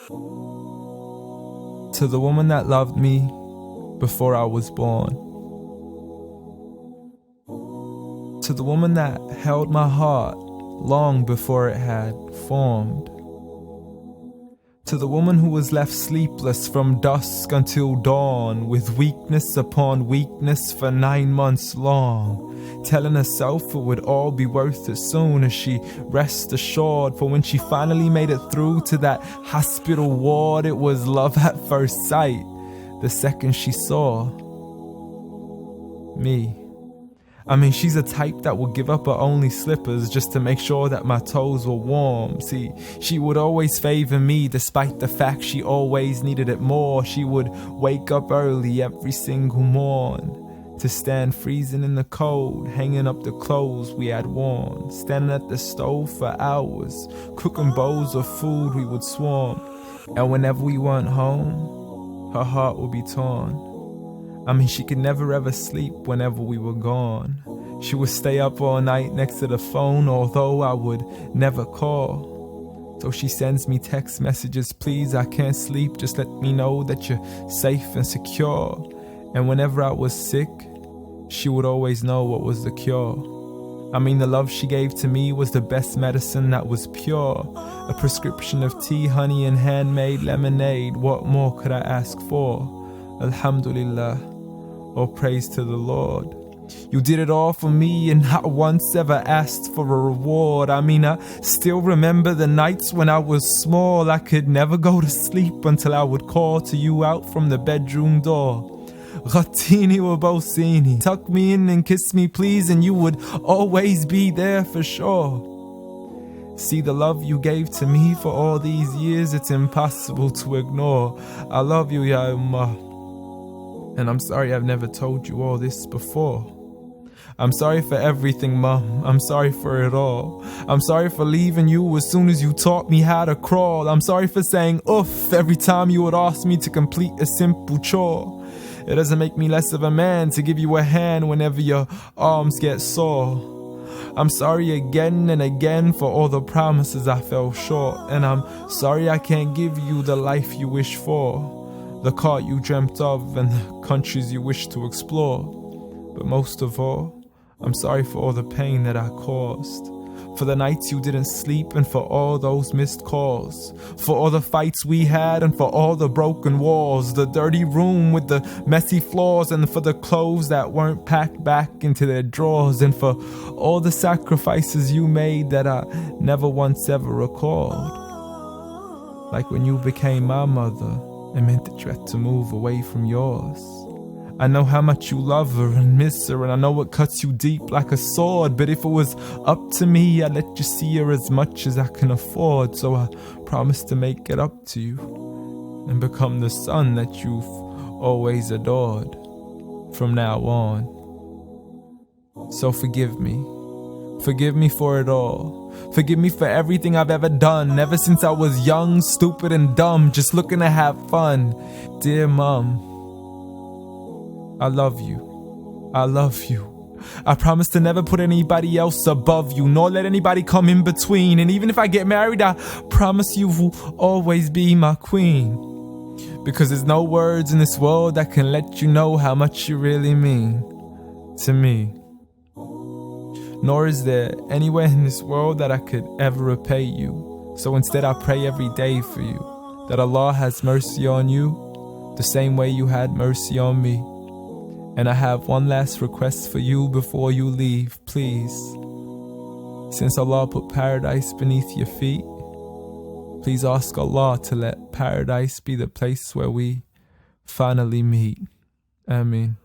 To the woman that loved me before I was born. To the woman that held my heart long before it had formed. To the woman who was left sleepless from dusk until dawn, with weakness upon weakness for 9 months long, telling herself it would all be worth it soon as she rest assured. For when she finally made it through to that hospital ward, it was love at first sight the second she saw me. I mean, she's a type that would give up her only slippers just to make sure that my toes were warm. See, she would always favor me despite the fact she always needed it more. She would wake up early every single morn to stand freezing in the cold, hanging up the clothes we had worn, standing at the stove for hours, cooking bowls of food we would swarm. And whenever we weren't home, her heart would be torn. I mean, she could never ever sleep whenever we were gone. She would stay up all night next to the phone, although I would never call. So she sends me text messages, please, I can't sleep, just let me know that you're safe and secure. And whenever I was sick, she would always know what was the cure. I mean, the love she gave to me was the best medicine that was pure. A prescription of tea, honey, and handmade lemonade. What more could I ask for? Alhamdulillah, all praise to the Lord. You did it all for me and not once ever asked for a reward. I mean, I still remember the nights when I was small. I could never go to sleep until I would call to you out from the bedroom door. Ghattini wa bawsini, tuck me in and kiss me please, and you would always be there for sure. See, the love you gave to me for all these years, it's impossible to ignore. I love you, Ya Ummah. And I'm sorry I've never told you all this before. I'm sorry for everything, Mom. I'm sorry for it all. I'm sorry for leaving you as soon as you taught me how to crawl. I'm sorry for saying oof every time you would ask me to complete a simple chore. It doesn't make me less of a man to give you a hand whenever your arms get sore. I'm sorry again and again for all the promises I fell short. And I'm sorry I can't give you the life you wish for, the car you dreamt of and the countries you wish to explore. But most of all, I'm sorry for all the pain that I caused, for the nights you didn't sleep and for all those missed calls, for all the fights we had and for all the broken walls, the dirty room with the messy floors, and for the clothes that weren't packed back into their drawers, and for all the sacrifices you made that I never once ever recalled. Like when you became my mother, it meant that you had to move away from yours. I know how much you love her and miss her, and I know it cuts you deep like a sword. But if it was up to me, I'd let you see her as much as I can afford. So I promise to make it up to you and become the son that you've always adored from now on. So forgive me. Forgive me for it all. Forgive me for everything I've ever done, ever since I was young, stupid and dumb, just looking to have fun. Dear Mom, I love you. I love you. I promise to never put anybody else above you, nor let anybody come in between. And even if I get married, I promise you will always be my queen. Because there's no words in this world that can let you know how much you really mean to me. Nor is there anywhere in this world that I could ever repay you. So instead I pray every day for you, that Allah has mercy on you the same way you had mercy on me. And I have one last request for you before you leave, please. Since Allah put paradise beneath your feet, please ask Allah to let paradise be the place where we finally meet. Ameen.